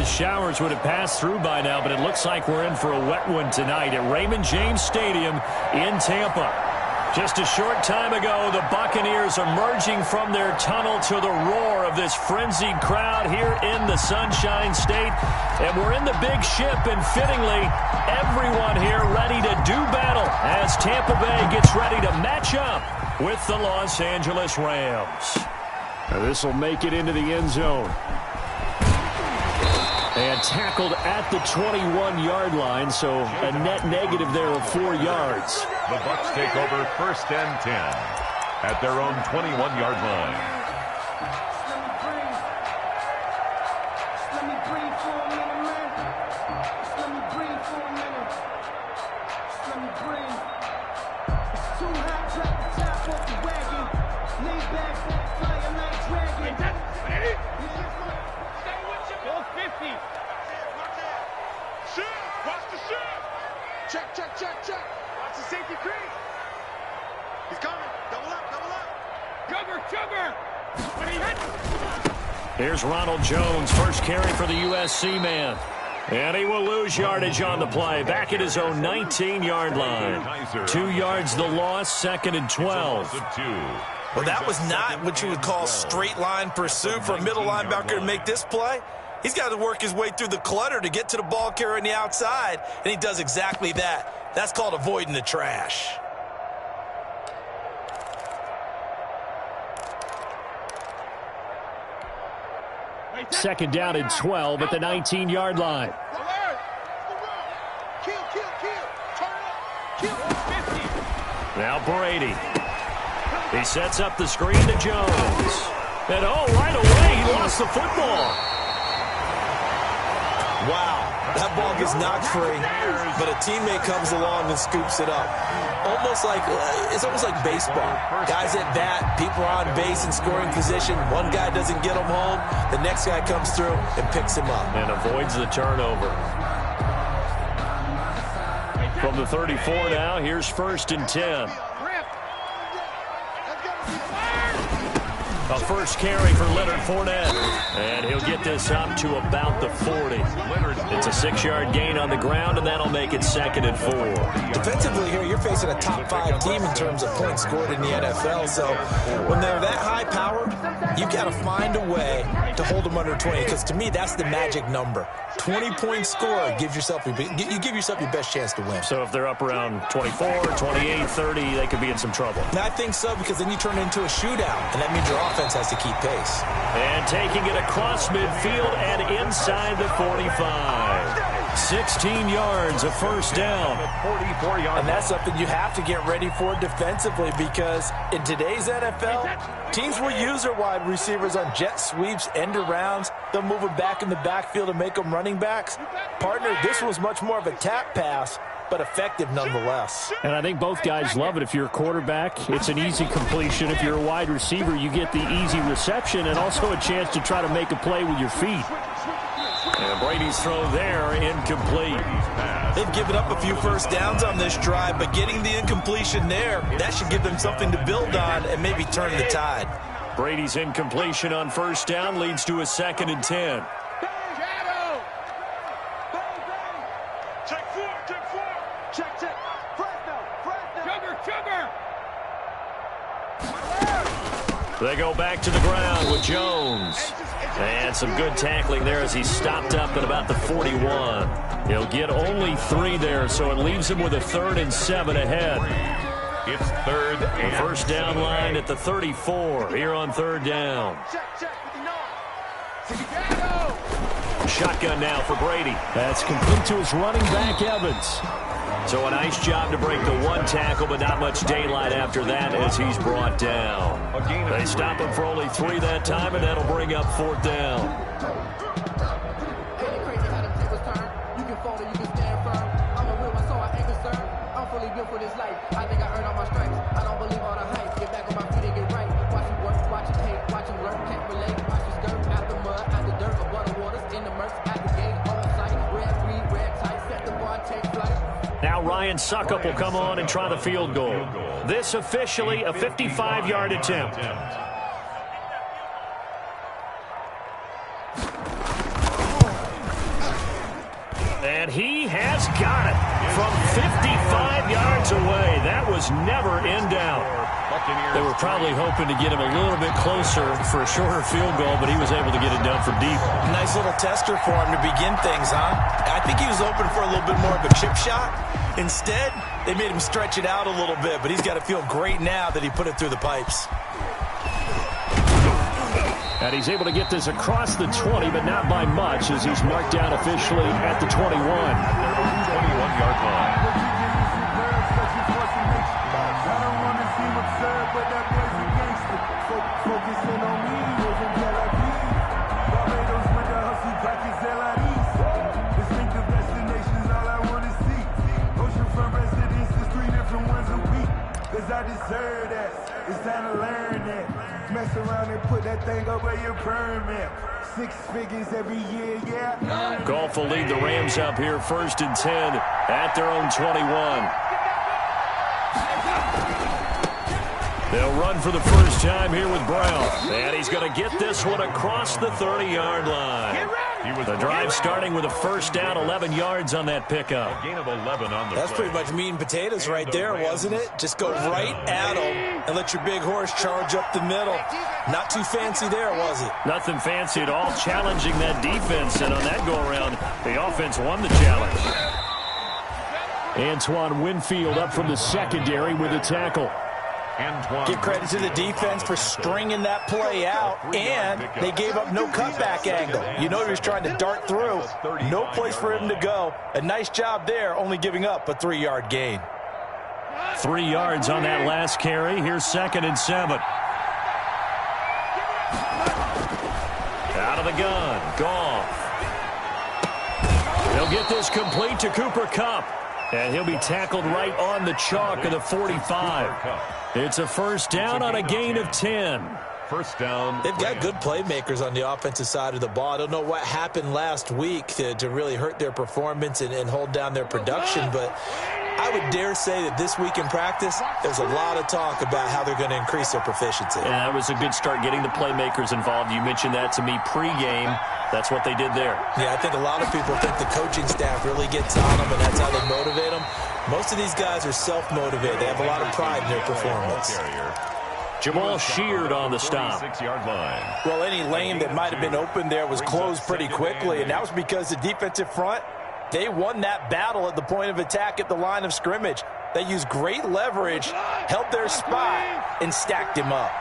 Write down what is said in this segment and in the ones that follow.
showers would have passed through by now, but it looks like we're in for a wet one tonight at Raymond James Stadium in Tampa. Just a short time ago, the Buccaneers emerging from their tunnel to the roar of this frenzied crowd here in the Sunshine State. And we're in the big ship, and fittingly, everyone here ready to do battle as Tampa Bay gets ready to match up with the Los Angeles Rams. Now this will make it into the end zone. And tackled at the 21-yard line, so a net negative there of 4 yards. The Bucs take over 1st and 10 at their own 21-yard line. Check. Watch the safety creep. He's coming. Double up. Jugger. Here's Ronald Jones, first carry for the USC man. And he will lose yardage on the play. Back at his own 19-yard line. 2 yards the loss, 2nd and 12. Well, that was not what you would call straight line pursuit for a middle linebacker to make this play. He's got to work his way through the clutter to get to the ball carrier on the outside, and he does exactly that. That's called avoiding the trash. Second down and 12 at the 19-yard line. Now Brady. He sets up the screen to Jones. And right away he lost the football. Wow, that ball gets knocked free, but a teammate comes along and scoops it up. It's almost like baseball. Guys at bat, people are on base in scoring position. One guy doesn't get them home. The next guy comes through and picks him up. And avoids the turnover. From the 34 now, here's 1st and 10. A first carry for Leonard Fournette. And he'll get this up to about the 40. It's a 6-yard gain on the ground, and that'll make it 2nd and 4. Defensively here, you're facing a top 5 team in terms of points scored in the NFL. So when they're that high-powered, you've got to find a way to hold them under 20. Because to me, that's the magic number. 20-point score gives yourself you give yourself your best chance to win. So if they're up around 24, 28, 30, they could be in some trouble. And I think so, because then you turn it into a shootout, and that means your offense has to keep pace. And taking it across midfield and inside the 45. 16 yards, a first down. 44-yard. And that's something you have to get ready for defensively, because in today's NFL, teams will use their wide receivers on jet sweeps, end arounds. They'll move them back in the backfield and make them running backs. Partner, this was much more of a tap pass, but effective nonetheless. And I think both guys love it. If you're a quarterback, it's an easy completion. If you're a wide receiver, you get the easy reception and also a chance to try to make a play with your feet. And Brady's throw there, incomplete. They've given up a few first downs on this drive, but getting the incompletion there, that should give them something to build on and maybe turn the tide. Brady's incompletion on first down leads to a 2nd and 10. They go back to the ground with Jones. And some good tackling there as he's stopped up at about the 41. He'll get only 3 there, so it leaves him with a 3rd and 7 ahead. It's 3rd and first down line at the 34 here on 3rd down. Shotgun now for Brady. That's complete to his running back, Evans. So a nice job to break the 1 tackle, but not much daylight after that as he's brought down. They stop him for only 3 that time, and that'll bring up 4th down. Now Ryan Suckup will come on and try the field goal. This officially a 55-yard attempt. And he has got it from 55 yards away. That was never in doubt. They were probably hoping to get him a little bit closer for a shorter field goal, but he was able to get it done from deep. Nice little tester for him to begin things, huh? I think he was hoping for a little bit more of a chip shot. Instead, they made him stretch it out a little bit, but he's got to feel great now that he put it through the pipes. And he's able to get this across the 20, but not by much, as he's marked down officially at the 21. 21-yard line. I deserve that. It's time to learn that. Mess around and put that thing up where your permit. 6 figures every year, yeah. Goff will lead the Rams up here 1st and 10 at their own 21. They'll run for the first time here with Brown. And he's going to get this one across the 30-yard line. The drive starting with a first down, 11 yards on that pickup. A gain of 11 on the That's play. pretty much meat and potatoes right there, wasn't it? Just go right at them and let your big horse charge up the middle. Not too fancy there, was it? Nothing fancy at all, challenging that defense. And on that go-around, the offense won the challenge. Antoine Winfield up from the secondary with a tackle. Give credit to the defense for stringing that play out, and they gave up no cutback angle. You know he was trying to dart through. No place for him to go. A nice job there, only giving up a 3-yard gain. 3 yards on that last carry. Here's 2nd and 7. Out of the gun. Goff. He'll get this complete to Cooper Kupp. And he'll be tackled right on the chalk of the 45. It's a first down on a gain of 10. First down. They've got good playmakers on the offensive side of the ball. I don't know what happened last week to really hurt their performance and hold down their production, but I would dare say that this week in practice, there's a lot of talk about how they're going to increase their proficiency. And that was a good start, getting the playmakers involved. You mentioned that to me pregame. That's what they did there. Yeah, I think a lot of people think the coaching staff really gets on them, and that's how they motivate them. Most of these guys are self-motivated. They have a lot of pride in their performance. Jamal Sheard on the stop. 6-yard line. Well, any lane that might have been open there was closed pretty quickly, and that was because the defensive front, they won that battle at the point of attack at the line of scrimmage. They used great leverage, held their spot, and stacked him up.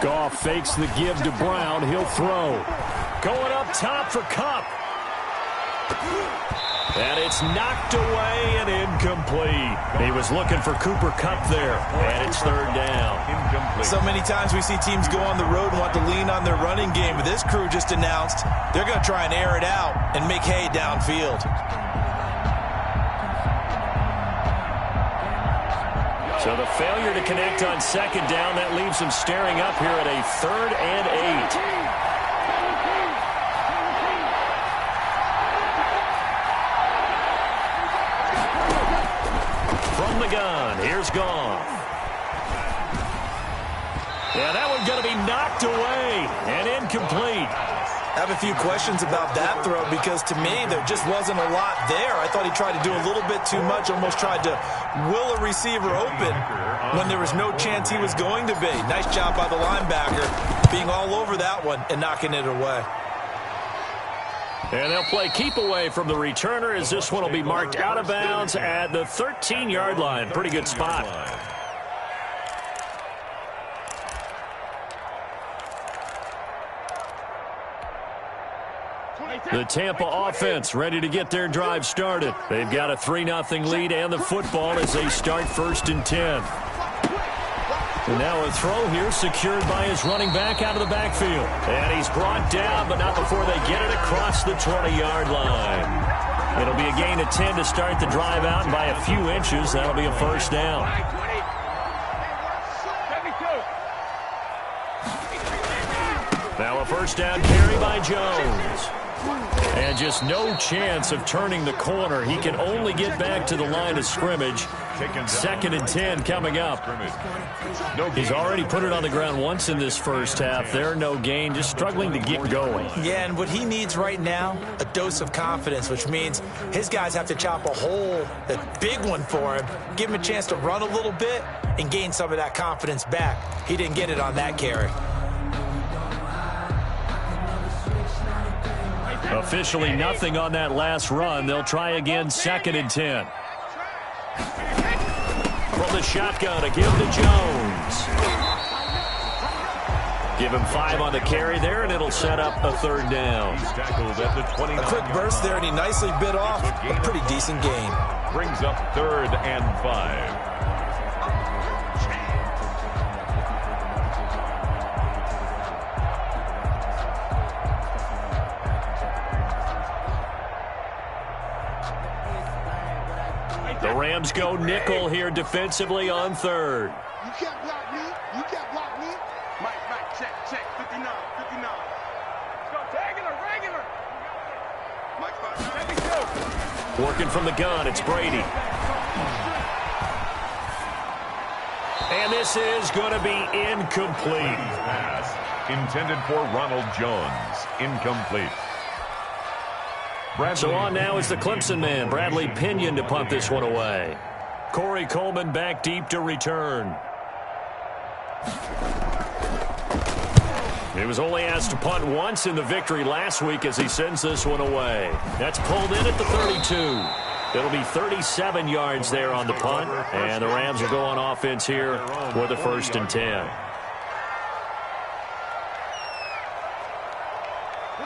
Goff fakes the give to Brown. He'll throw. Going up top for Kupp. And it's knocked away and incomplete. He was looking for Cooper Kupp there. And it's 3rd down. Incomplete. So many times we see teams go on the road and want to lean on their running game, but this crew just announced they're going to try and air it out and make hay downfield. So the failure to connect on 2nd down, that leaves him staring up here at a 3rd and 8. From the gun, here's Goff. Yeah, that one's going to be knocked away and incomplete. I have a few questions about that throw because to me there just wasn't a lot there. I thought he tried to do a little bit too much, almost tried to will a receiver open when there was no chance he was going to be. Nice job by the linebacker being all over that one and knocking it away. And they'll play keep away from the returner as this one will be marked out of bounds at the 13-yard line. Pretty good spot. The Tampa offense ready to get their drive started. They've got a 3-0 lead and the football as they start 1st and 10. And now a throw here secured by his running back out of the backfield. And he's brought down, but not before they get it across the 20-yard line. It'll be a gain of 10 to start the drive out, and by a few inches, that'll be a first down. Now a first down carry by Jones. And just no chance of turning the corner. He can only get back to the line of scrimmage. 2nd and 10 coming up. He's already put it on the ground once in this first half. There, no gain, just struggling to get going. Yeah, and what he needs right now, a dose of confidence, which means his guys have to chop a hole, a big one for him, give him a chance to run a little bit and gain some of that confidence back. He didn't get it on that carry. Officially nothing on that last run. They'll try again, 2nd and 10. From the shotgun, a give to Jones. Give him 5 on the carry there, and it'll set up a 3rd down. He's tackled at the 29. A quick burst there, and he nicely bit off a pretty decent gain. Brings up 3rd and 5. The Rams go nickel here defensively on 3rd. You can't block me. You can't block me. Mike, check. 59. Let's go, regular. Mike, 5. Working from the gun, it's Brady. And this is going to be incomplete. Pass intended for Ronald Jones. Incomplete. So on now is the Clemson man, Bradley Pinion, to punt this one away. Corey Coleman back deep to return. He was only asked to punt once in the victory last week as he sends this one away. That's pulled in at the 32. It'll be 37 yards there on the punt, and the Rams will go on offense here with a 1st and 10.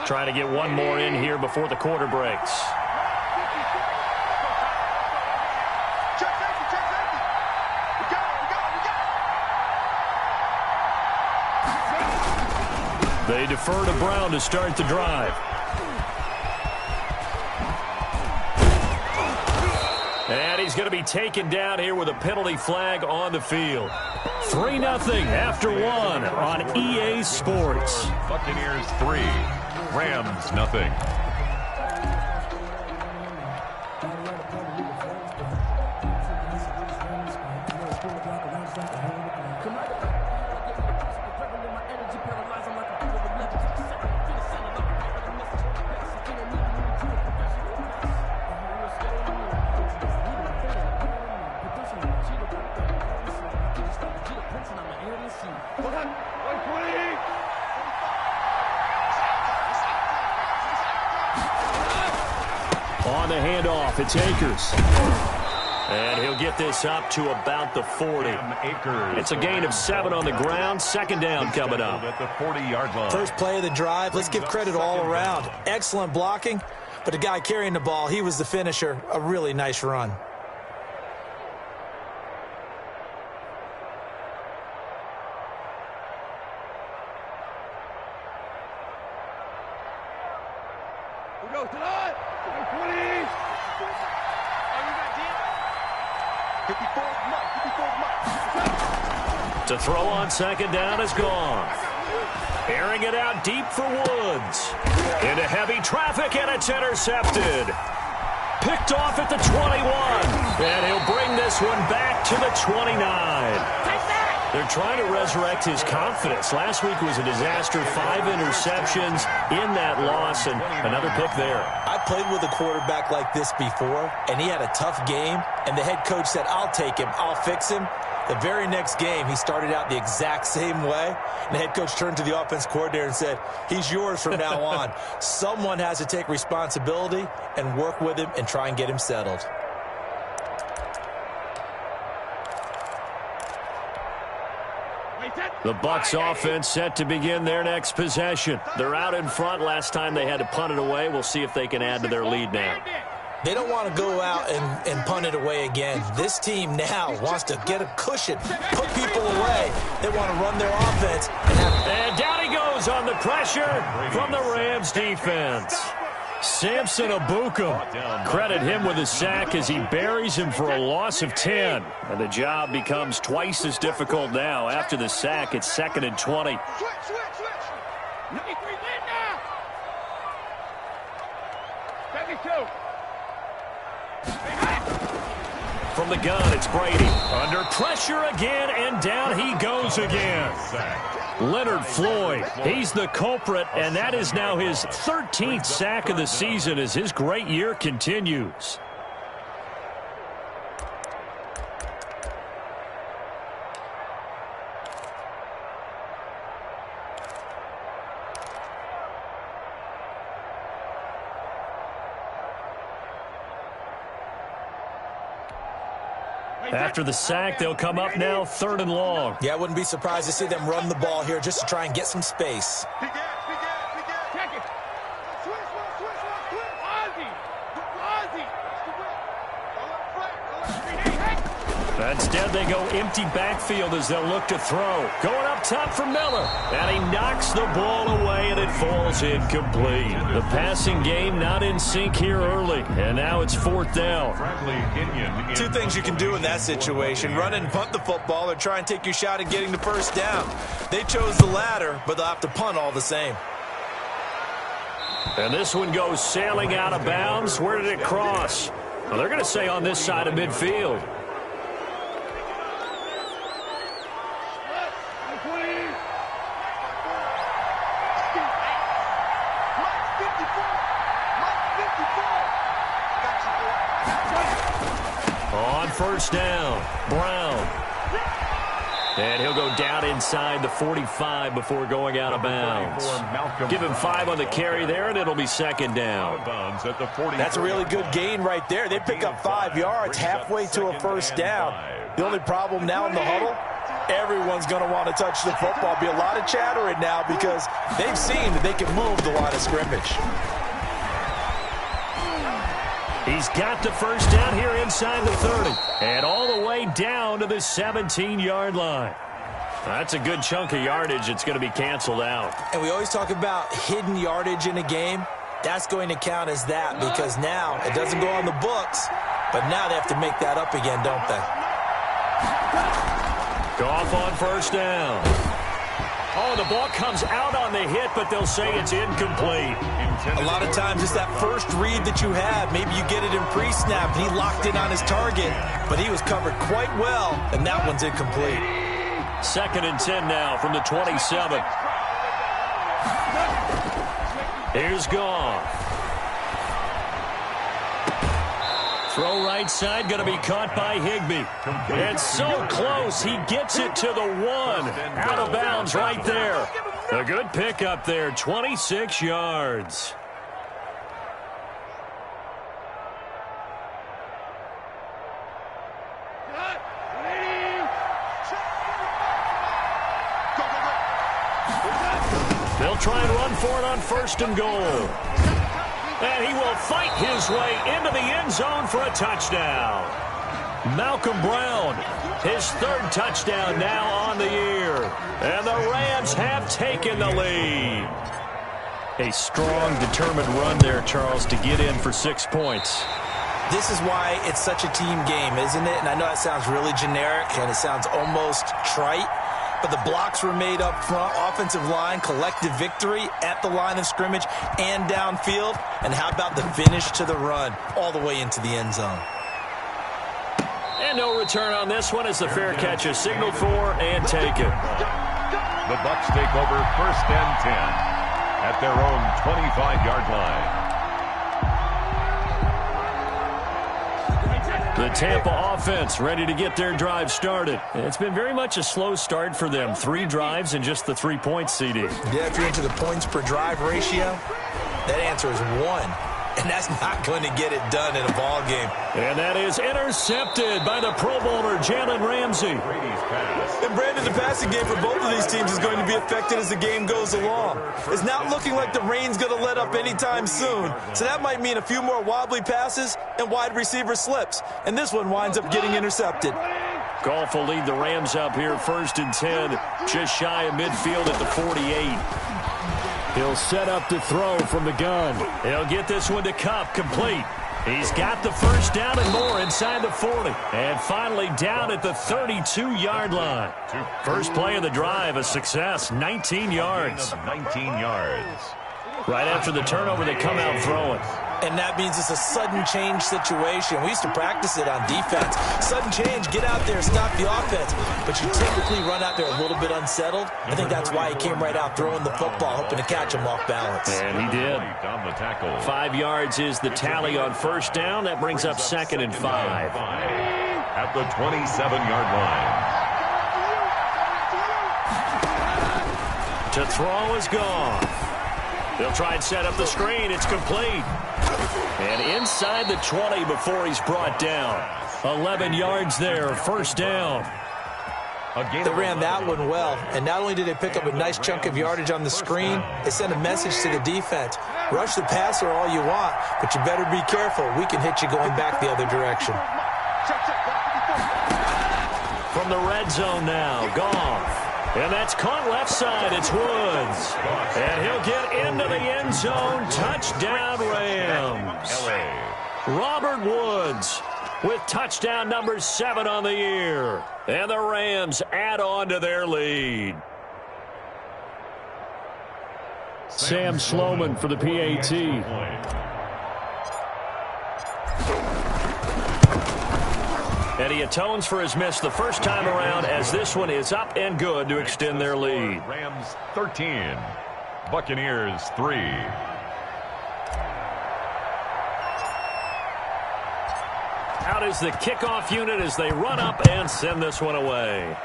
Trying to get one more in here before the quarter breaks. They defer to Brown to start the drive. And he's going to be taken down here with a penalty flag on the field. 3-0 after 1 on EA Sports. Buccaneers 3. Rams nothing. On the handoff, it's Akers. And he'll get this up to about the 40. It's a gain of 7 on the ground. 2nd down coming up. At the 40-yard line. First play of the drive. Let's give credit all around. Excellent blocking, but the guy carrying the ball, he was the finisher. A really nice run. To throw on 2nd down is gone. Airing it out deep for Woods. Into heavy traffic, and it's intercepted. Picked off at the 21. And he'll bring this one back to the 29. They're trying to resurrect his confidence. Last week was a disaster. 5 interceptions in that loss, and another pick there. I played with a quarterback like this before, and he had a tough game, and the head coach said, I'll take him, I'll fix him. The very next game, he started out the exact same way, and the head coach turned to the offense coordinator and said, he's yours from now on. Someone has to take responsibility and work with him and try and get him settled. The Bucs offense set to begin their next possession. They're out in front. Last time they had to punt it away. We'll see if they can add to their lead now. They don't want to go out and punt it away again. This team now wants to get a cushion, put people away. They want to run their offense. And down he goes on the pressure from the Rams defense. Samson Abukum, credit him with a sack as he buries him for a loss of 10. And the job becomes twice as difficult now. After the sack, it's 2nd and 20. From the gun, it's Brady. Under pressure again, and down he goes again. Leonard Floyd, he's the culprit, and that is now his 13th sack of the season as his great year continues. After the sack, they'll come up now 3rd and long. Yeah, I wouldn't be surprised to see them run the ball here just to try and get some space. Instead, they go empty backfield as they'll look to throw. Going up top for Miller. And he knocks the ball away, and it falls incomplete. The passing game not in sync here early. And now it's 4th down. Two things you can do in that situation. Run and punt the football or try and take your shot at getting the first down. They chose the latter, but they'll have to punt all the same. And this one goes sailing out of bounds. Where did it cross? Well, they're going to say on this side of midfield. On 1st down, Brown. And he'll go down inside the 45 before going out of bounds. Give him 5 on the carry there, and it'll be 2nd down. That's a really good gain right there. They pick up 5 yards halfway to a 1st down. The only problem now in the huddle, everyone's going to want to touch the football. Be a lot of chattering now because they've seen that they can move the line of scrimmage. He's got the 1st down here inside the 30. And all the way down to the 17-yard line. That's a good chunk of yardage. It's going to be canceled out. And we always talk about hidden yardage in a game. That's going to count as that because now it doesn't go on the books, but now they have to make that up again, don't they? Goff on 1st down. Oh, the ball comes out on the hit, but they'll say it's incomplete. A lot of times it's that first read that you have. Maybe you get it in pre-snap, and he locked in on his target, but he was covered quite well, and that one's incomplete. 2nd and 10 now from the 27. Here's Goff. Throw right side, going to be caught by Higbee. It's so close, he gets it to the 1. Out of bounds right there. A good pickup there, 26 yards. They'll try and run for it on 1st and goal. And he will fight his way into the end zone for a touchdown. Malcolm Brown, his 3rd touchdown now on the year. And the Rams have taken the lead. A strong, determined run there, Charles, to get in for 6 points. This is why it's such a team game, isn't it? And I know that sounds really generic, and it sounds almost trite. But the blocks were made up front, offensive line, collective victory at the line of scrimmage and downfield. And how about the finish to the run all the way into the end zone? And no return on this one as the fair catch is signaled for and taken. The Bucs take over 1st and 10 at their own 25-yard line. The Tampa offense ready to get their drive started. It's been very much a slow start for them. 3 drives and just the 3 points, CD. Yeah, if you're into the points per drive ratio, that answer is 1. And that's not going to get it done in a ball game. And that is intercepted by the Pro Bowler, Jalen Ramsey. And Brandon, the passing game for both of these teams is going to be affected as the game goes along. It's not looking like the rain's going to let up anytime soon. So that might mean a few more wobbly passes and wide receiver slips. And this one winds up getting intercepted. Goff will lead the Rams up here 1st and 10, just shy of midfield at the 48. He'll set up to throw from the gun. He'll get this one to Kupp, complete. He's got the 1st down and more inside the 40. And finally down at the 32-yard line. First play of the drive, a success, 19 yards. 19 yards. Right after the turnover, they come out throwing. And that means it's a sudden change situation. We used to practice it on defense. Sudden change, get out there, stop the offense. But you typically run out there a little bit unsettled. I think that's why he came right out throwing the football, hoping to catch him off balance. And he did. 5 yards is the tally on first down. That brings up 2nd and 5. At the 27-yard line. To throw is gone. They'll try and set up the screen. It's complete. And inside the 20 before he's brought down. 11 yards there, first down. They ran that one well, and not only did they pick up a nice chunk of yardage on the screen, they sent a message to the defense. Rush the passer all you want, but you better be careful. We can hit you going back the other direction. From the red zone now, Goff. And that's caught left side. It's Woods. And he'll get into the end zone. Touchdown, Rams. Robert Woods with touchdown number 7 on the year. And the Rams add on to their lead. Sam Sloman for the PAT. And he atones for his miss the first time around, as this one is up and good to extend their lead. Rams 13, Buccaneers 3. Out is the kickoff unit as they run up and send this one away.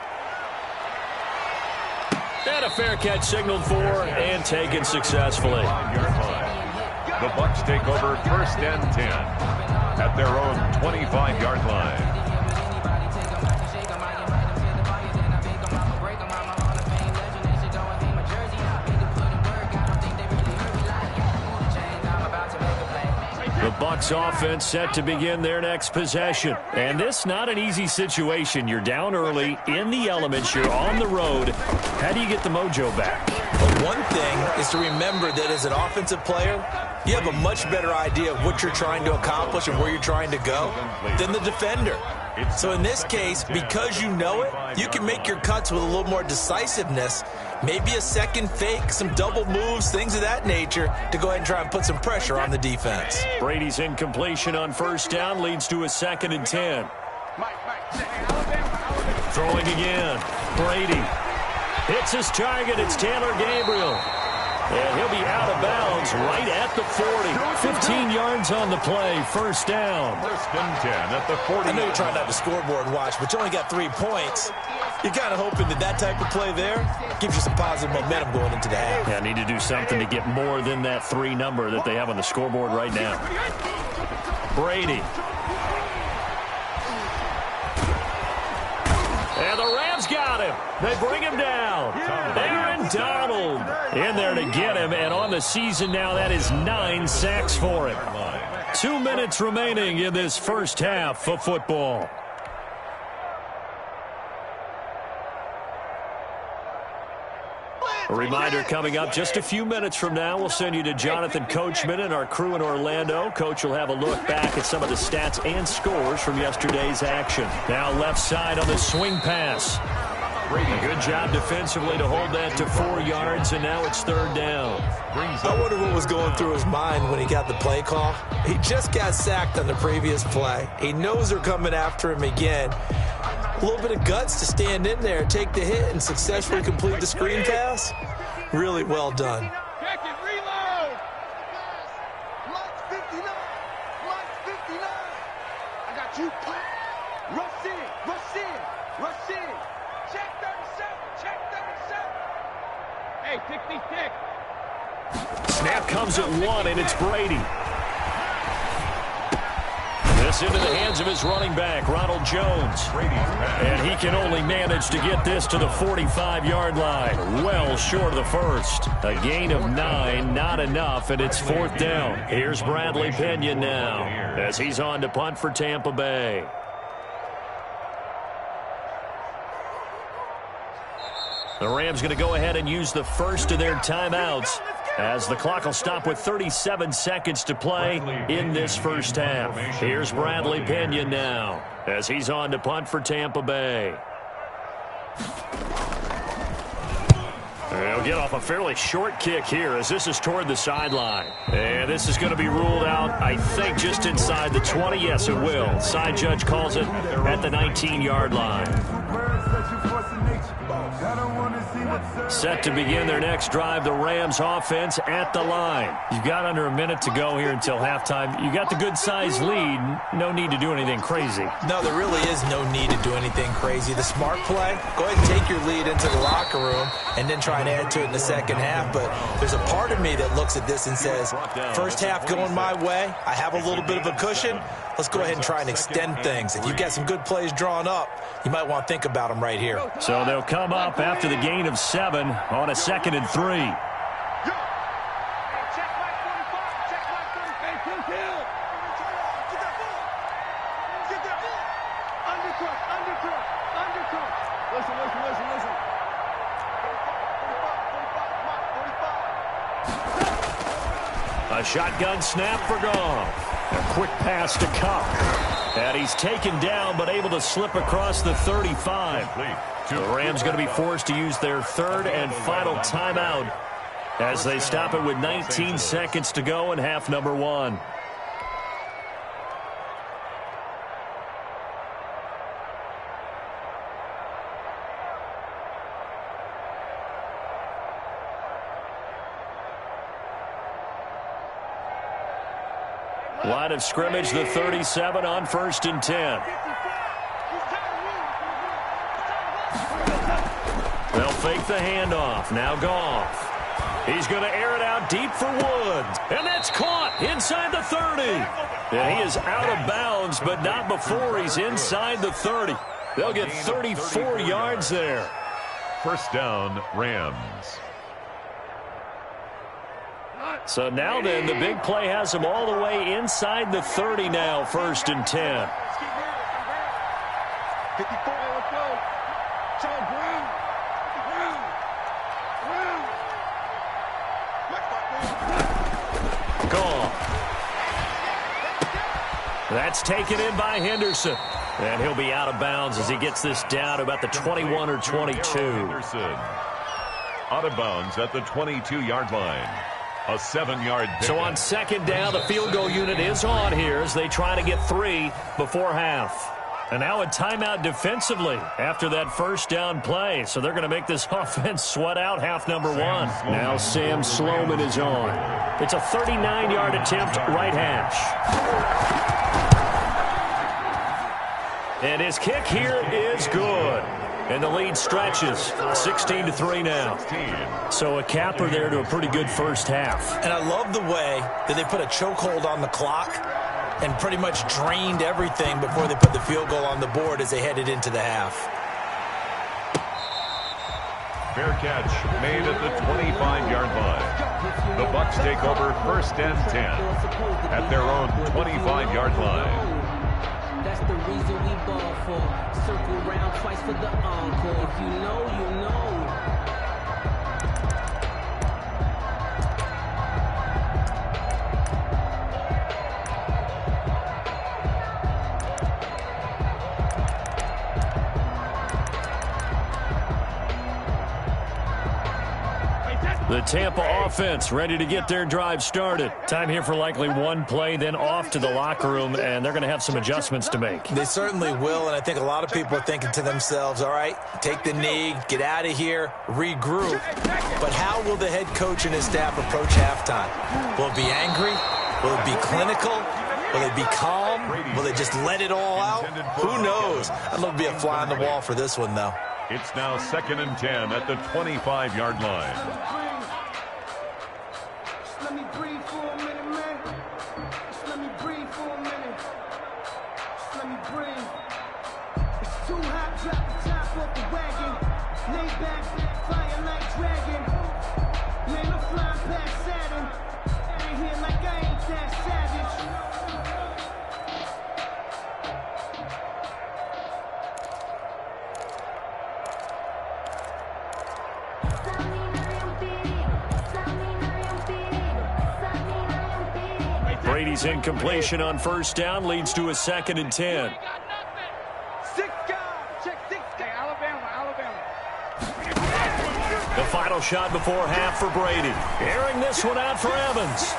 And a fair catch signaled for and taken successfully. The Bucs take over 1st and 10 at their own 25-yard line. The Bucs offense set to begin their next possession. And this not an easy situation. You're down early, in the elements, you're on the road. How do you get the mojo back? But one thing is to remember that as an offensive player, you have a much better idea of what you're trying to accomplish and where you're trying to go than the defender. So in this case, because you know it, you can make your cuts with a little more decisiveness, maybe a second fake, some double moves, things of that nature, to go ahead and try and put some pressure on the defense. Brady's incompletion on first down leads to a 2nd and 10. Throwing again. Brady hits his target. It's Taylor Gabriel. And he'll be out of bounds right at the 40. 15 yards on the play, first down. 1st and 10 at the 40. I know you're trying not to scoreboard watch, but you only got 3 points. You're kind of hoping that type of play there gives you some positive momentum going into the half. Yeah, need to do something to get more than that 3 number that they have on the scoreboard right now. Brady. And the Rams got him. They bring him down. Aaron Donald in there to get him. And on the season now, that is 9 sacks for him. 2 minutes remaining in this first half of football. A reminder coming up just a few minutes from now. We'll send you to Jonathan Coachman and our crew in Orlando. Coach will have a look back at some of the stats and scores from yesterday's action. Now left side on the swing pass. Good job defensively to hold that to 4 yards, and now it's 3rd down. I wonder what was going through his mind when he got the play call. He just got sacked on the previous play. He knows they're coming after him again. A little bit of guts to stand in there, take the hit, and successfully complete the screen pass. Really well done. Check it, reload! Lights 59! Lights 59! I got you. Rush in! Rush in! Rush in! Check 37! Check 37! Hey, 66! Snap comes at 1, and it's Brady. This into the hands of his running back, Ronald Jones. And he can only manage to get this to the 45-yard line. Well short of the first. A gain of 9, not enough, and it's 4th down. Here's Bradley Pinion now as he's on to punt for Tampa Bay. The Rams going to go ahead and use the first of their timeouts, as the clock will stop with 37 seconds to play in this first half. Here's Bradley Pinion now as he's on to punt for Tampa Bay. They'll get off a fairly short kick here as this is toward the sideline. And this is going to be ruled out, I think, just inside the 20. Yes, it will. Side judge calls it at the 19-yard line. Set to begin their next drive, the Rams offense at the line. You've got under a minute to go here until halftime. You got the good-sized lead. No need to do anything crazy. No, there really is no need to do anything crazy. The smart play, go ahead and take your lead into the locker room and then try and add to it in the second half. But there's a part of me that looks at this and says, first half going my way, I have a little bit of a cushion. Let's go ahead and try and extend things. If you've got some good plays drawn up, you might want to think about them right here. So they'll come up after the gain of 7 on a 2nd and 3. A shotgun snap for Goff. A quick pass to Cup. And he's taken down but able to slip across the 35. The Rams going to be forced to use their 3rd and final timeout as they stop it with 19 seconds to go in half number 1. Line of scrimmage, the 37 on 1st and 10. They'll fake the handoff. Now Goff. He's going to air it out deep for Woods. And that's caught inside the 30. And he is out of bounds, but not before he's inside the 30. They'll get 34 yards there. First down, Rams. So now then, the big play has them all the way inside the 30 now, 1st and 10. 54, let's go. Joe Brown. Gone. That's taken in by Henderson. And he'll be out of bounds as he gets this down to about the 21 or 22. Henderson out of bounds at the 22-yard line. A 7-yard pickup. So on 2nd down, the field goal unit is on here as they try to get 3 before half. And now a timeout defensively after that first down play. So they're going to make this offense sweat out half number 1. Now Sam Sloman is on. It's a 39-yard attempt, right hash. And his kick here is good. And the lead stretches 16-3 now. So a capper there to a pretty good first half. And I love the way that they put a chokehold on the clock and pretty much drained everything before they put the field goal on the board as they headed into the half. Fair catch made at the 25-yard line. The Bucs take over 1st and 10 at their own 25-yard line. That's the reason we ball for. Circle round twice for the encore. If you know, you know. The Tampa offense ready to get their drive started. Time here for likely one play, then off to the locker room, and they're going to have some adjustments to make. They certainly will, and I think a lot of people are thinking to themselves, all right, take the knee, get out of here, regroup. But how will the head coach and his staff approach halftime? Will it be angry? Will it be clinical? Will it be calm? Will they just let it all out? Who knows? I'd love to be a fly on the wall for this one, though. It's now 2nd and 10 at the 25-yard line. Let me breathe for a minute, man. Just let me breathe for a minute. Just let me breathe. It's too hot, drop the top off the wagon. Lay back, flying like dragon. Man, I'm flying past Saturn. Out of here like I ain't that savage. Brady's incompletion on first down leads to a 2nd and 10. 6 guys, check 6 guys. Alabama. The final final shot before half for Brady. Airing this one out for Evans.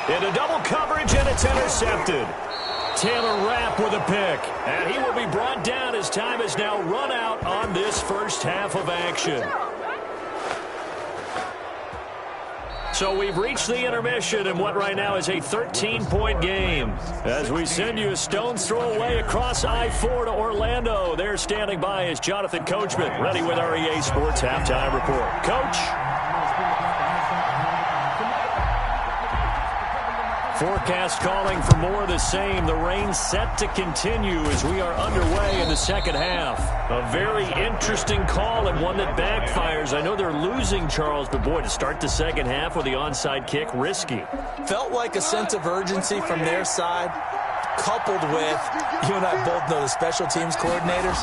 Into double coverage, and it's intercepted. Taylor Rapp with a pick. And he will be brought down as time has now run out on this first half of action. So we've reached the intermission in what right now is a 13-point game. As we send you a stone's throw away across I-4 to Orlando. There standing by is Jonathan Coachman, ready with our EA Sports Halftime Report. Coach. Forecast calling for more of the same. The rain set to continue as we are underway in the second half. A very interesting call and one that backfires. I know they're losing, Charles, but boy, to start the second half with the onside kick, risky. Felt like a sense of urgency from their side, coupled with, you and I both know the special teams coordinators,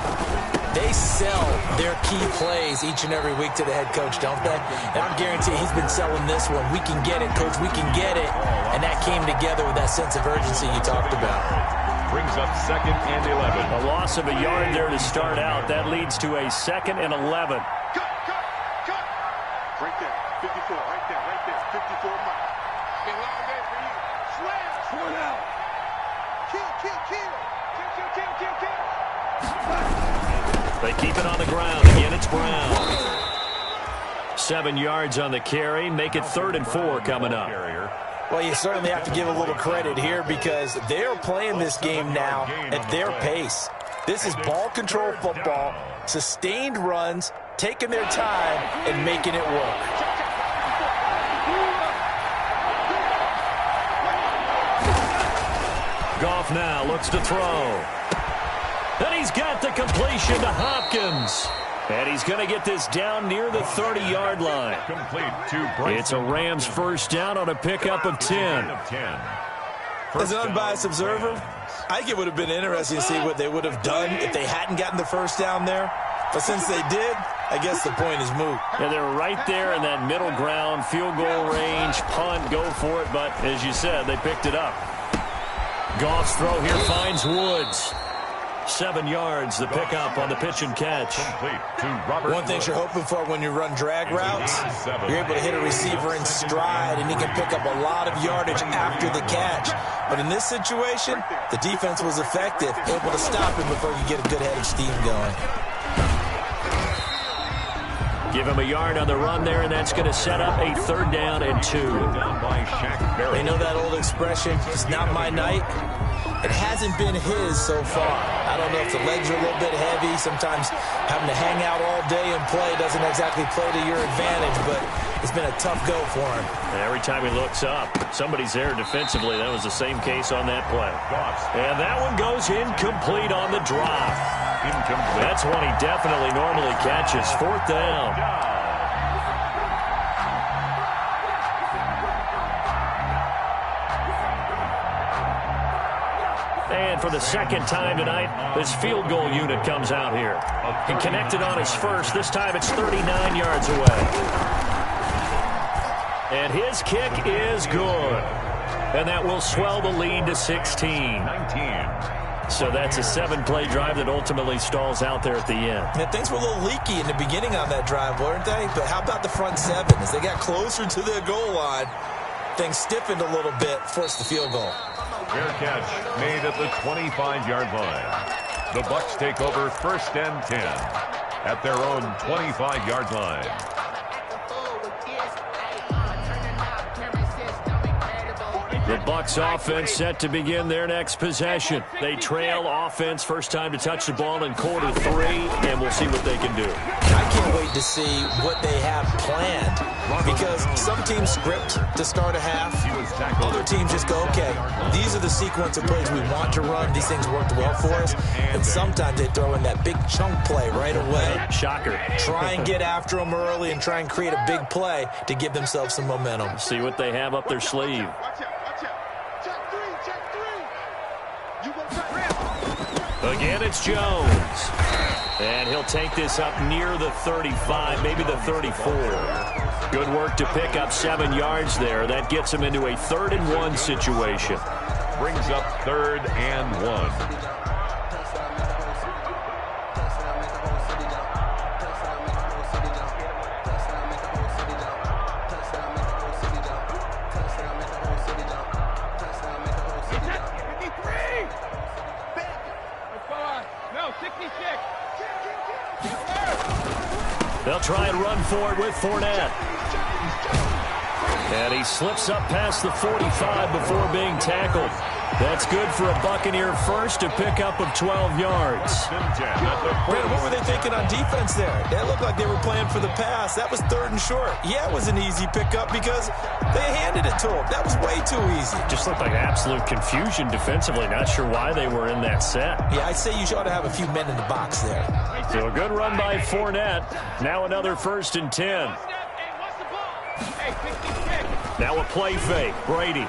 they sell their key plays each and every week to the head coach, don't they? And I guarantee he's been selling this one. We can get it, coach, we can get it. And that came together with that sense of urgency you talked about. Brings up 2nd and 11. A loss of a yard there to start out. That leads to a 2nd and 11. Cut. Right there, 54, right there, 54 miles. Been a long day for you. Slam. One out. Kill. They keep it on the ground. Again, it's Brown. 7 yards on the carry. Make it 3rd and 4 coming up. Well, you certainly have to give a little credit here because they're playing this game now at their pace. This is ball control football, sustained runs, taking their time and making it work. Goff now looks to throw. And he's got the completion to Hopkins. And he's going to get this down near the 30-yard line. Complete to Bryson. It's a Rams first down on a pickup of 10. As an unbiased observer, I think it would have been interesting to see what they would have done if they hadn't gotten the first down there. But since they did, I guess the point is moot. Yeah, they're right there in that middle ground, field goal range, punt, go for it. But as you said, they picked it up. Goff's throw here finds Woods. 7 yards, the pickup on the pitch and catch. One thing you're hoping for when you run drag routes, you're able to hit a receiver in stride, and he can pick up a lot of yardage after the catch. But in this situation, the defense was effective, able to stop him before you get a good head of steam going. Give him a yard on the run there, and that's going to set up a 3rd down and 2. They know that old expression, it's not my night. It hasn't been his so far. I don't know if the legs are a little bit heavy. Sometimes having to hang out all day and play doesn't exactly play to your advantage, but it's been a tough go for him. And every time he looks up, somebody's there defensively. That was the same case on that play. And that one goes incomplete on the drop. Incomplete. That's one he definitely normally catches. 4th down. And for the second time tonight, this field goal unit comes out here. He connected on his first. This time it's 39 yards away. And his kick is good. And that will swell the lead to 16. 19. So that's a 7-play drive that ultimately stalls out there at the end. And things were a little leaky in the beginning on that drive, weren't they? But how about the front 7? As they got closer to the goal line, things stiffened a little bit, forced the field goal. Fair catch made at the 25-yard line. The Bucs take over 1st and 10 at their own 25-yard line. The Bucs offense set to begin their next possession. They trail offense, first time to touch the ball in quarter 3, and we'll see what they can do. I can't wait to see what they have planned, because some teams script to start a half. Other teams just go, okay, these are the sequence of plays we want to run. These things worked well for us. And sometimes they throw in that big chunk play right away. Shocker. Try and get after them early and try and create a big play to give themselves some momentum. See what they have up their sleeve. Again, it's Jones. And he'll take this up near the 35, maybe the 34. Good work to pick up 7 yards there. That gets him into a 3rd and 1 situation. Brings up 3rd and 1. They'll try and run for it with Fournette. And he slips up past the 45 before being tackled. That's good for a Buccaneer first, a pickup of 12 yards. Brandon, what were they thinking on defense there? They looked like they were playing for the pass. That was 3rd and short. Yeah, it was an easy pickup because they handed it to him. That was way too easy. Just looked like absolute confusion defensively. Not sure why they were in that set. Yeah, I'd say you ought to have a few men in the box there. So a good run by Fournette. Now another 1st and 10. Now a play fake. Brady.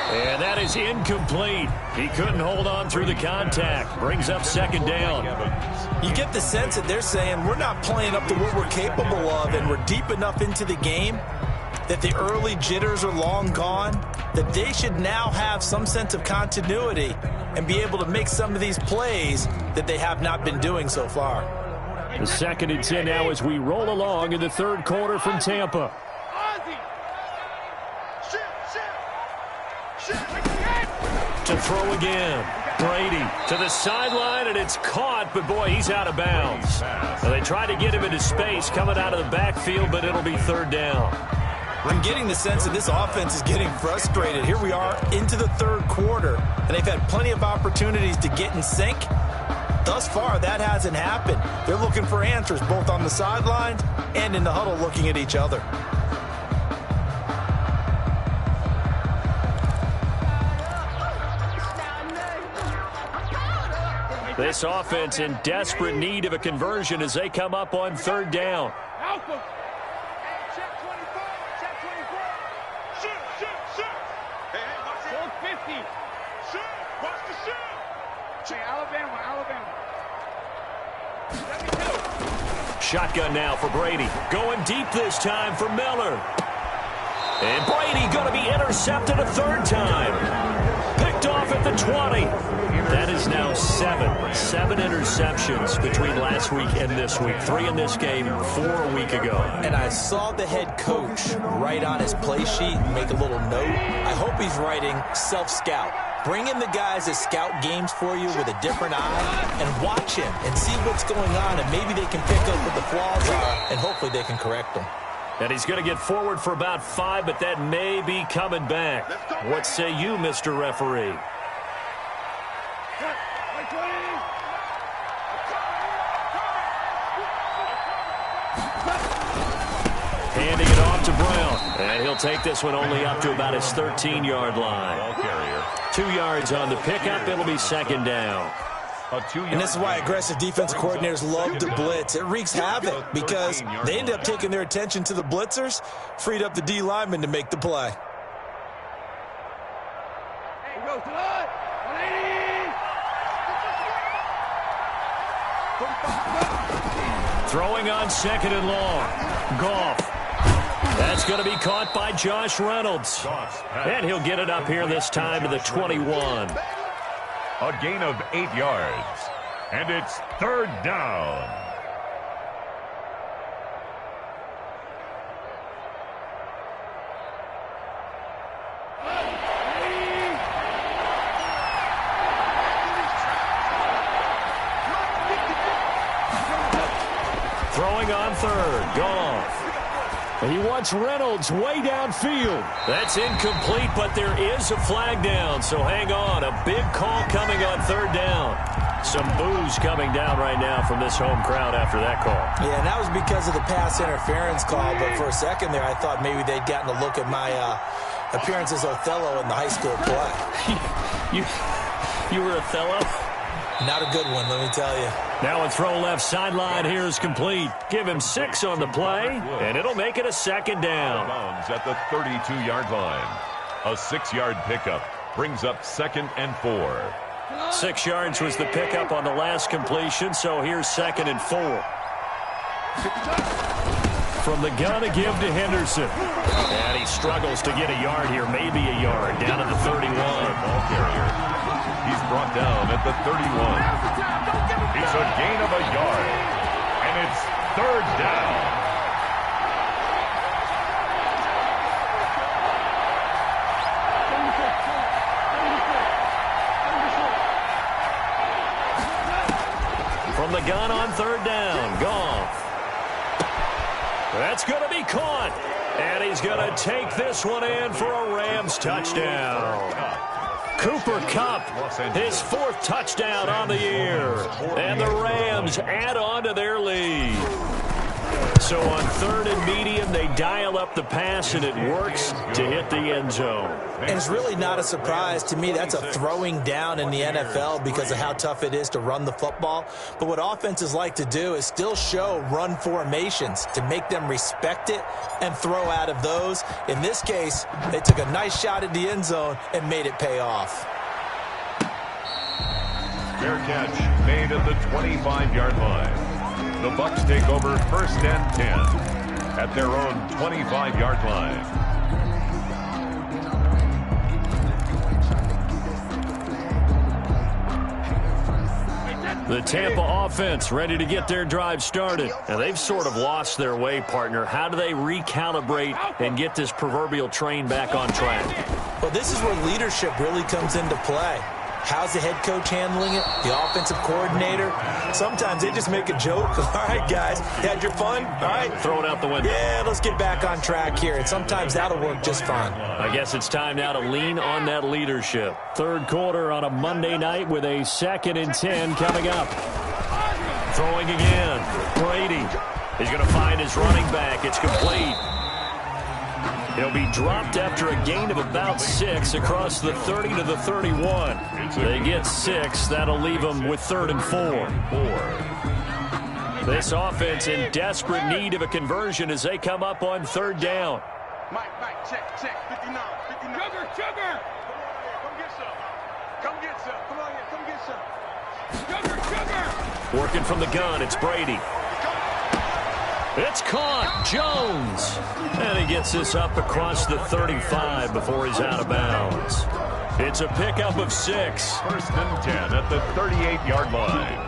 And that is incomplete. He couldn't hold on through the contact. Brings up 2nd down. You get the sense that they're saying we're not playing up to what we're capable of, and we're deep enough into the game that the early jitters are long gone, that they should now have some sense of continuity and be able to make some of these plays that they have not been doing so far. The 2nd and 10 now as we roll along in the 3rd quarter from Tampa. To throw again. Brady to the sideline, and it's caught, but boy, he's out of bounds. So they try to get him into space coming out of the backfield, but it'll be 3rd down. I'm getting the sense that this offense is getting frustrated. Here we are into the 3rd quarter, and they've had plenty of opportunities to get in sync. Thus far, that hasn't happened. They're looking for answers both on the sidelines and in the huddle looking at each other. This offense in desperate need of a conversion as they come up on 3rd down. Shotgun now for Brady. Going deep this time for Miller. And Brady going to be intercepted a 3rd time. Picked off at the 20. That is now 7 interceptions between last week and this week. 3 in this game, 4 a week ago. And I saw the head coach write on his play sheet, make a little note. I hope he's writing self-scout. Bring in the guys that scout games for you with a different eye and watch him and see what's going on, and maybe they can pick up what the flaws are, and hopefully they can correct them. And he's going to get forward for about 5, but that may be coming back. What say you, Mr. Referee? Handing it off to Brown. And he'll take this one only up to about his 13-yard line. 2 yards on the pickup. It'll be 2nd down. And this is why aggressive defense coordinators love to blitz. It wreaks havoc because they end up taking their attention to the blitzers, freed up the D lineman to make the play. Throwing on 2nd and long. Goff. That's going to be caught by Josh Reynolds. And he'll get it up here this time to the 21. A gain of 8 yards. And it's 3rd down. Throwing on 3rd. Goff. He wants Reynolds way downfield. That's incomplete, but there is a flag down, so hang on. A big call coming on 3rd down. Some boos coming down right now from this home crowd after that call. Yeah, and that was because of the pass interference call, but for a second there I thought maybe they'd gotten a look at my appearance as Othello in the high school play. You were Othello? Not a good one, let me tell you. Now a throw left sideline here is complete. Give him 6 on the play, and it'll make it a 2nd down. At the 32-yard line. A 6-yard pickup brings up 2nd and 4. 6 yards was the pickup on the last completion, so here's 2nd and 4. From the gun, a give to Henderson. And he struggles to get a yard here, maybe a yard, down at the 31. Ball carrier. He's brought down at the 31. It's a gain of a yard. And it's 3rd down. From the gun on third down. Goff. That's going to be caught. And he's going to take this one in for a Rams touchdown. Cooper Kupp, his 4th touchdown on the year. And the Rams add on to their lead. So on 3rd and medium, they dial up the pass, and it works to hit the end zone. And it's really not a surprise to me. That's a throwing down in the NFL because of how tough it is to run the football. But what offenses like to do is still show run formations to make them respect it and throw out of those. In this case, they took a nice shot at the end zone and made it pay off. Fair catch made at the 25-yard line. The Bucs take over 1st and 10 at their own 25-yard line. The Tampa offense ready to get their drive started. Now, they've sort of lost their way, partner. How do they recalibrate and get this proverbial train back on track? Well, this is where leadership really comes into play. How's the head coach handling it? The offensive coordinator? Sometimes they just make a joke. All right, guys, you had your fun? All right. Throw it out the window. Yeah, let's get back on track here. And sometimes that'll work just fine. I guess it's time now to lean on that leadership. 3rd quarter on a Monday night with a 2nd and 10 coming up. Throwing again. Brady. He's going to find his running back. It's complete. He'll be dropped after a gain of about 6 across the 30 to the 31. They get 6. That'll leave them with 3rd and 4. This offense in desperate need of a conversion as they come up on 3rd down. Mike, check, 59. Sugar! Come get some. Come on here, come get some. Sugar! Working from the gun, it's Brady. It's caught. Jones. And he gets this up across the 35 before he's out of bounds. It's a pickup of 6. 1st and 10 at the 38-yard line.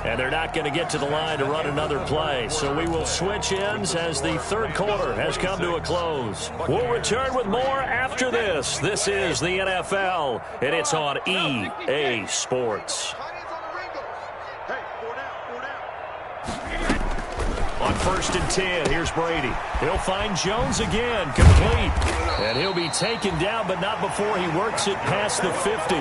And they're not going to get to the line to run another play. So we will switch ends as the 3rd quarter has come to a close. We'll return with more after this. This is the NFL, and it's on EA Sports. On 1st and 10, here's Brady. He'll find Jones again, complete. And he'll be taken down, but not before he works it past the 50.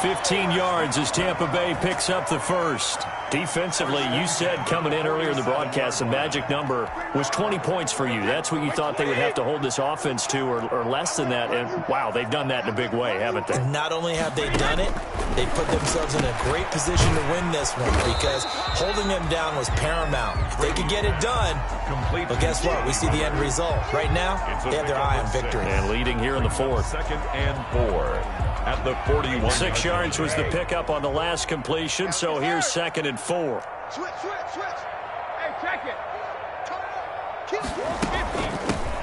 15 yards as Tampa Bay picks up the 1st. Defensively, you said coming in earlier in the broadcast, the magic number was 20 points for you. That's what you thought they would have to hold this offense to, or less than that. And, wow, they've done that in a big way, haven't they? Not only have they done it, they put themselves in a great position to win this one because holding them down was paramount. If they could get it done, but guess what? We see the end result. Right now, they have their eye on victory. And leading here in the 4th. 2nd and 4 at the 41. 6 yards was the pickup on the last completion, so here's 2nd and 4. Switch. Hey, check it.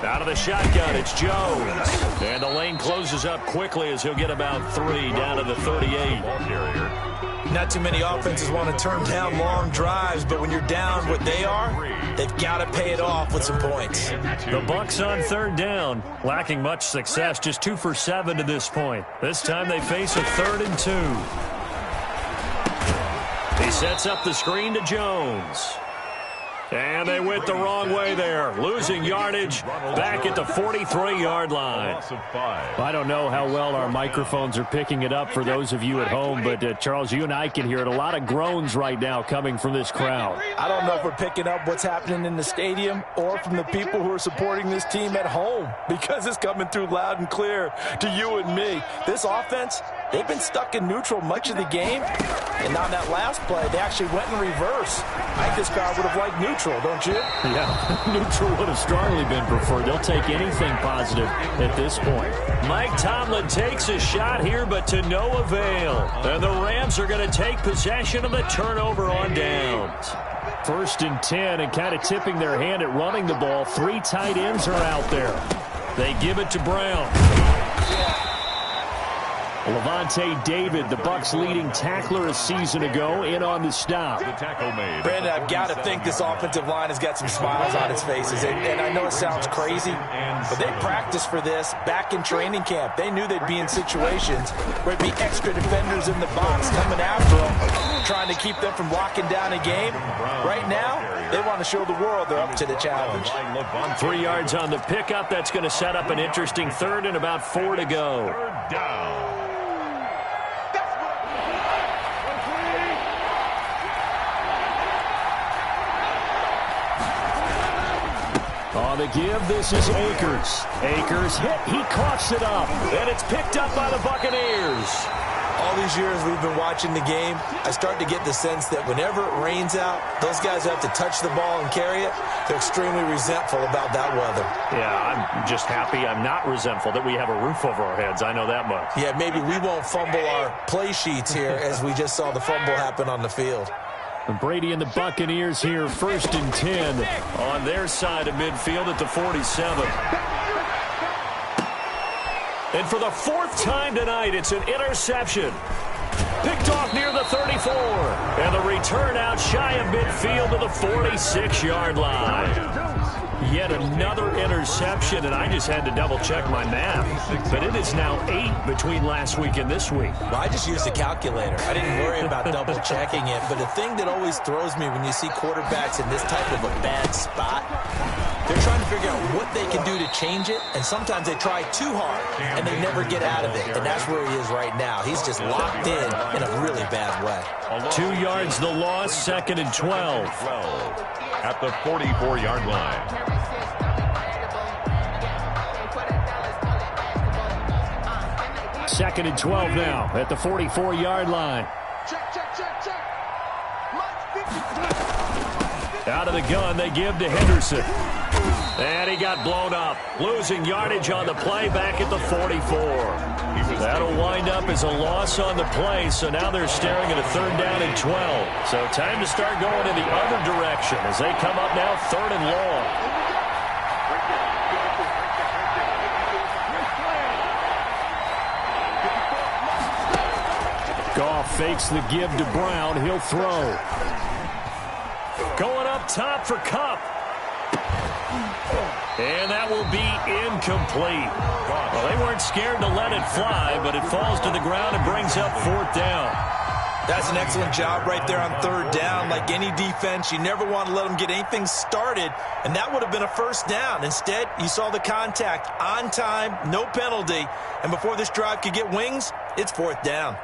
Out of the shotgun, it's Jones. And the lane closes up quickly as he'll get about 3 down to the 38. Not too many offenses want to turn down long drives, but when you're down what they are, they've got to pay it off with some points. The Bucs on 3rd down, lacking much success, just 2 for 7 to this point. This time they face a 3rd and 2. He sets up the screen to Jones. And they went the wrong way there, losing yardage back at the 43-yard line. I don't know how well our microphones are picking it up for those of you at home, but Charles, you and I can hear it. A lot of groans right now coming from this crowd. I don't know if we're picking up what's happening in the stadium or from the people who are supporting this team at home because it's coming through loud and clear to you and me. This offense, they've been stuck in neutral much of the game, and on that last play, they actually went in reverse. I think this crowd would have liked neutral. Don't you? Yeah, neutral would have strongly been preferred. They'll take anything positive at this point. Mike Tomlin takes a shot here, but to no avail. And the Rams are going to take possession of the turnover on downs. 1st and 10, and kind of tipping their hand at running the ball. 3 tight ends are out there. They give it to Brown. Levante David, the Bucs' leading tackler a season ago, in on the stop. The tackle made. Brandon, I've got to think this offensive line has got some smiles on its faces. And I know it sounds crazy, but they practiced for this back in training camp. They knew they'd be in situations where there'd be extra defenders in the box coming after them, trying to keep them from locking down a game. Right now, they want to show the world they're up to the challenge. 3 yards on the pickup. That's going to set up an interesting third and about 4 to go. Third down. On the give, this is Akers. Akers hit, he coughs it up, and it's picked up by the Buccaneers. All these years we've been watching the game, I start to get the sense that whenever it rains out, those guys who have to touch the ball and carry it, they're extremely resentful about that weather. Yeah, I'm just happy I'm not resentful that we have a roof over our heads. I know that much. Yeah, maybe we won't fumble our play sheets here as we just saw the fumble happen on the field. And Brady and the Buccaneers here, 1st and 10 on their side of midfield at the 47. And for the 4th time tonight, it's an interception. Picked off near the 34. And the return out shy of midfield to the 46-yard line. Yet another interception, and I just had to double-check my math. But it is now 8 between last week and this week. Well, I just used a calculator. I didn't worry about double-checking it. But the thing that always throws me when you see quarterbacks in this type of a bad spot, they're trying to figure out what they can do to change it, and sometimes they try too hard, and they never get out of it. And that's where he is right now. He's just locked in a really bad way. 2 yards the loss, 2nd and 12. At the 44-yard line. 2nd and 12 now at the 44-yard line. Check. Out of the gun, they give to Henderson. And he got blown up, losing yardage on the play back at the 44. That'll wind up as a loss on the play, so now they're staring at a 3rd down and 12. So time to start going in the other direction as they come up now 3rd and long. Goff fakes the give to Brown. He'll throw. Going up top for Kupp. And that will be incomplete. Well, they weren't scared to let it fly, but it falls to the ground and brings up 4th down. That's an excellent job right there on 3rd down. Like any defense, you never want to let them get anything started, and that would have been a 1st down. Instead, you saw the contact on time, no penalty, and before this drive could get wings, it's 4th down.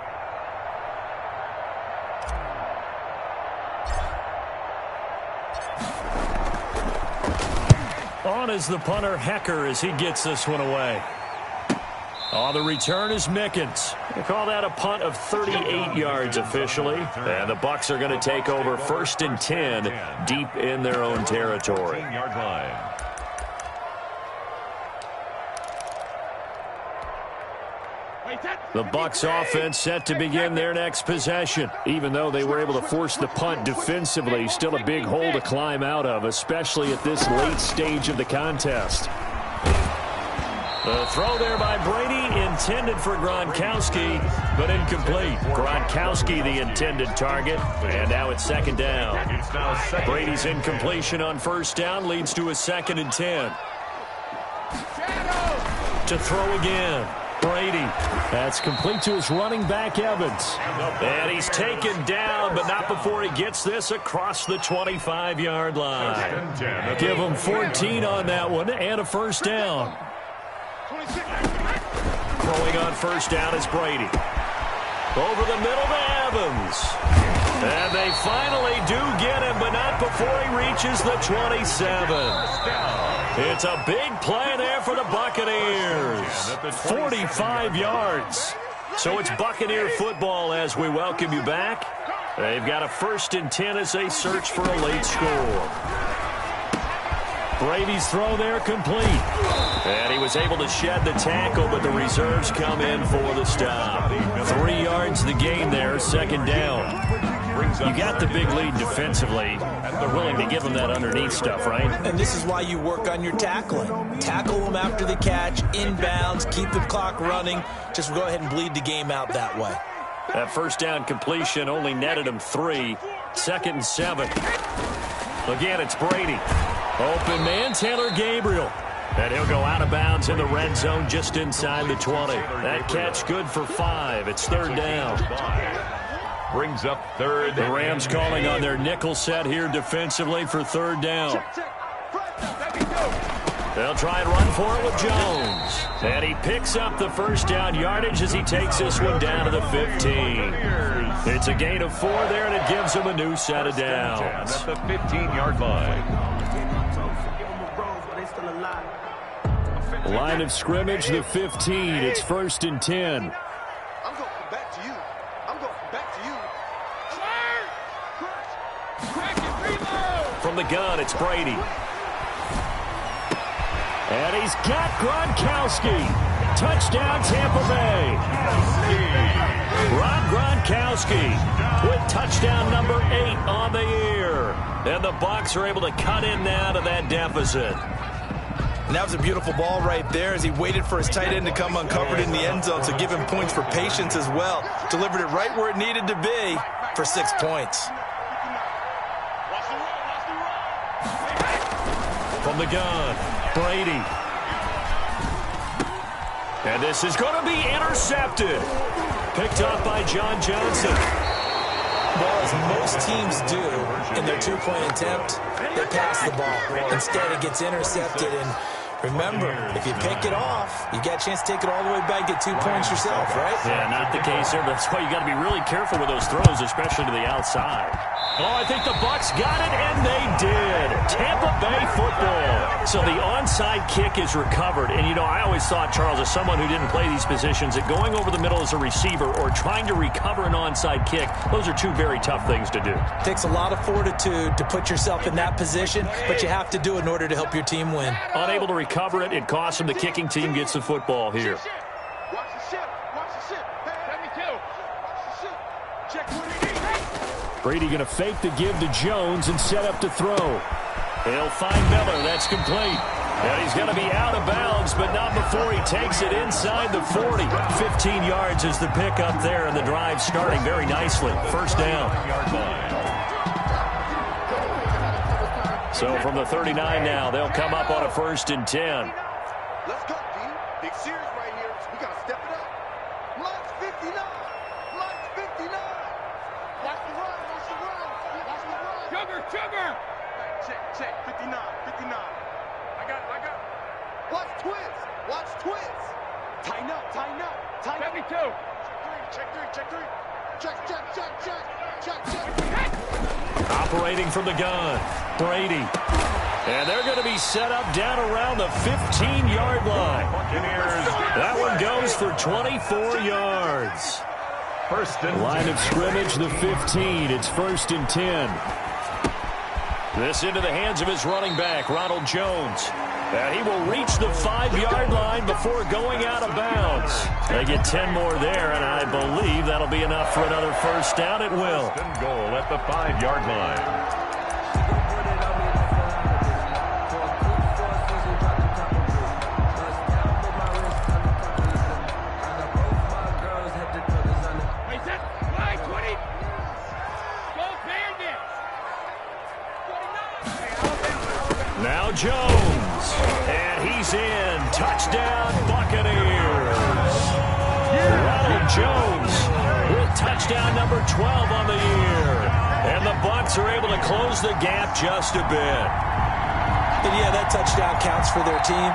On is the punter, Hecker, as he gets this one away. On the return is Mickens. They call that a punt of 38 yards officially. And the Bucs are going to take over 1st and 10 deep in their own territory. 14-yard line. The Bucs offense set to begin their next possession. Even though they were able to force the punt defensively, still a big hole to climb out of, especially at this late stage of the contest. The throw there by Brady, intended for Gronkowski, but incomplete. Gronkowski the intended target, and now it's 2nd down. Brady's incompletion on 1st down leads to a 2nd and 10. To throw again. Brady. That's complete to his running back, Evans. And he's taken down, but not before he gets this across the 25-yard line. Give him 14 on that one and a 1st down. Throwing on 1st down is Brady. Over the middle to Evans. And they finally do get him, but not before he reaches the 27. It's a big play there for the Buccaneers. 45 yards. So it's Buccaneer football as we welcome you back. They've got a 1st and 10 as they search for a late score. Brady's throw there complete. And he was able to shed the tackle, but the reserves come in for the stop. 3 yards the gain there, 2nd down. You got the big lead defensively. They're willing to give them that underneath stuff, right? And this is why you work on your tackling. Tackle them after the catch, inbounds, keep the clock running. Just go ahead and bleed the game out that way. That first down completion only netted him 3. 2nd and 7. Again, it's Brady. Open man, Taylor Gabriel. And he'll go out of bounds in the red zone just inside the 20. That catch good for 5. It's 3rd down. Brings up 3rd. The Rams calling on their nickel set here defensively for 3rd down. They'll try and run for it with Jones. And he picks up the first down yardage as he takes this one down to the 15. It's a gain of 4 there, and it gives him a new set of downs. At the 15-yard line. Line of scrimmage, the 15. It's 1st and 10. I'm going back to you. I'm going back to you. From the gun, it's Brady. And he's got Gronkowski. Touchdown, Tampa Bay. Rob Gronkowski with touchdown number 8 on the year. And the Bucs are able to cut in now to that deficit. And that was a beautiful ball right there as he waited for his tight end to come uncovered in the end zone, so give him points for patience as well. Delivered it right where it needed to be for 6 points. From the gun, Brady. And this is going to be intercepted. Picked up by John Johnson. Well, as most teams do in their 2-point attempt, they pass the ball. Instead, it gets intercepted. And remember, if you pick it off, you got a chance to take it all the way back, get 2 points yourself, right? Yeah, not the case there. That's why you got to be really careful with those throws, especially to the outside. Oh, I think the Bucs got it, and they did. Tampa Bay football. So the onside kick is recovered. And, you know, I always thought, Charles, as someone who didn't play these positions, that going over the middle as a receiver or trying to recover an onside kick, those are 2 very tough things to do. It takes a lot of fortitude to put yourself in that position, but you have to do it in order to help your team win. Unable to recover it, it costs him. The kicking team gets the football here. Watch the ship. Watch the ship. Let me too. Watch the ship. Check what he needs. Brady going to fake the give to Jones and set up to throw. He'll find Miller. That's complete. And he's going to be out of bounds, but not before he takes it inside the 40. 15 yards is the pickup there, and the drive starting very nicely. 1st down. So from the 39 now, they'll come up on a 1st and 10. Let's go, D. Big series right here. We got to step it up. Mike's 59. Mike's 59. Watch the run. Watch the run. Watch the run. Sugar. Check. 59. I got it. Watch twins. Tighten up. 72. Check three. Check. Operating from the gun, Brady. And they're going to be set up down around the 15-yard line. That one goes for 24 yards. Line of scrimmage, the 15. It's 1st and 10. This into the hands of his running back, Ronald Jones. And he will reach the 5-yard line before going out of bounds. They get 10 more there, and I believe that'll be enough for another 1st down. It will. Goal at the 5-yard line. Now Jones, and he's in. Touchdown, Buccaneers. Ronald Jones with touchdown number 12 on the year. And the Bucs are able to close the gap just a bit. And yeah, that touchdown counts for their team,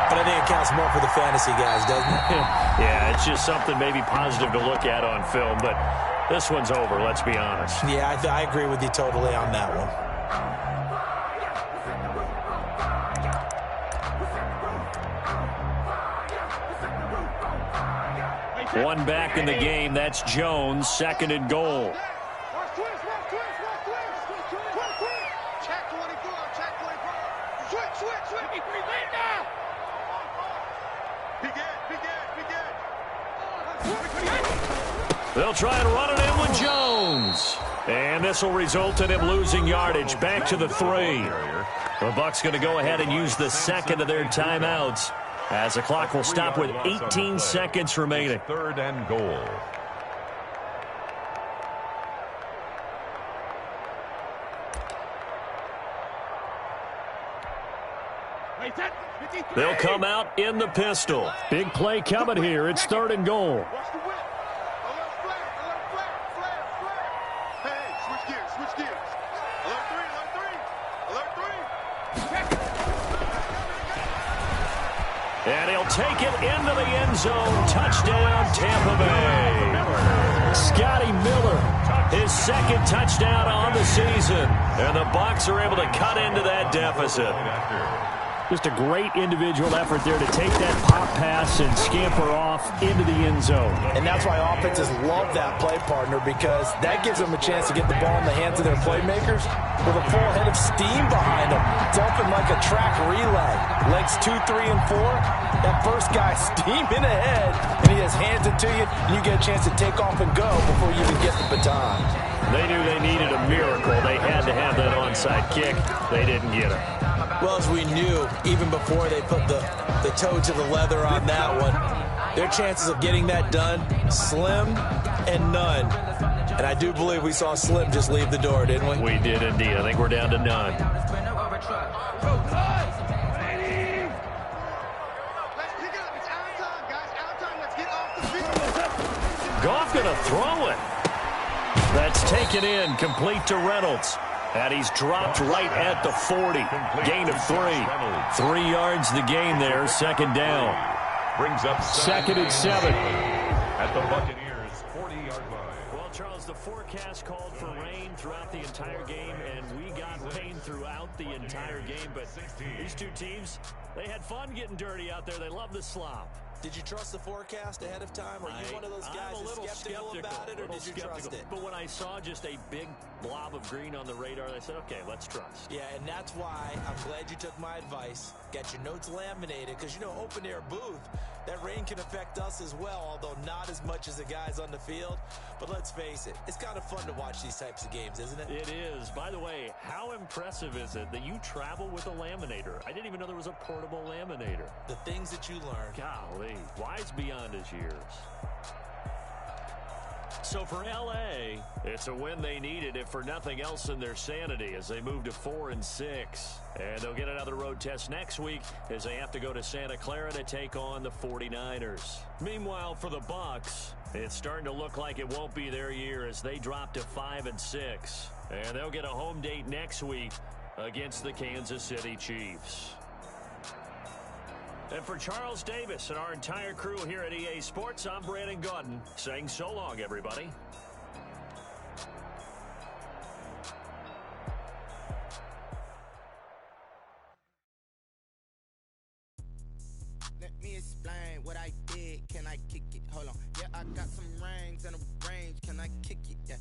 but I think it counts more for the fantasy guys, doesn't it? Yeah, it's just something maybe positive to look at on film, but this one's over, let's be honest. Yeah, I agree with you totally on that one. One back in the game. That's Jones. 2nd and goal. Check 24. Switch. Begin. They'll try and run it in with Jones. And this will result in him losing yardage. Back to the 3. The Bucs going to go ahead and use the second of their timeouts, as the clock will stop with 18 seconds remaining. 3rd and goal. They'll come out in the pistol. Big play coming here. It's 3rd and goal. Watch the whip. Alert flag. Hey, switch gears. Alert 3. And he'll take it into the end zone. Touchdown, Tampa Bay. Scotty Miller, his 2nd touchdown on the season. And the Bucs are able to cut into that deficit. Just a great individual effort there to take that pop pass and scamper off into the end zone. And that's why offenses love that play, partner, because that gives them a chance to get the ball in the hands of their playmakers with a full head of steam behind them. It's open like a track relay. Legs 2, 3, and 4. That first guy steaming ahead, and he just hands it to you, and you get a chance to take off and go before you even get the baton. They knew they needed a miracle. They had to have that onside kick. They didn't get it. Well, as we knew, even before they put the toe to the leather on that one, their chances of getting that done, slim and none. And I do believe we saw Slim just leave the door, didn't we? We did indeed. I think we're down to none. Let's pick it up. It's our time, guys. Our time. Let's get off the field. Goff going to throw it. That's taken in, complete to Reynolds. And he's dropped right at the 40. Gain of 3. 3 yards the gain there, 2nd down. Brings up 2nd and 7. At the Buccaneers' 40-yard line. Well, Charles, the forecast called for rain throughout the entire game, and we got rain throughout the entire game. But these two teams, they had fun getting dirty out there. They love the slop. Did you trust the forecast ahead of time? Are you one of those guys that's skeptical about it, or did you trust it? But when I saw just a big blob of green on the radar, I said, okay, let's trust. Yeah, and that's why I'm glad you took my advice. Got your notes laminated, because, you know, open-air booth, that rain can affect us as well, although not as much as the guys on the field. But let's face it, it's kind of fun to watch these types of games, isn't it? It is. By the way, how impressive is it that you travel with a laminator? I didn't even know there was a portable laminator. The things that you learn. Golly, wise beyond his years. So for L.A., it's a win they needed, if for nothing else in their sanity, as they move to 4-6. And they'll get another road test next week as they have to go to Santa Clara to take on the 49ers. Meanwhile, for the Bucs, it's starting to look like it won't be their year as they drop to 5-6. And they'll get a home date next week against the Kansas City Chiefs. And for Charles Davis and our entire crew here at EA Sports, I'm Brandon Gaudin saying so long, everybody. Let me explain what I did. Can I kick it? Hold on. Yeah, I got some rings and a range. Can I kick it? Yeah.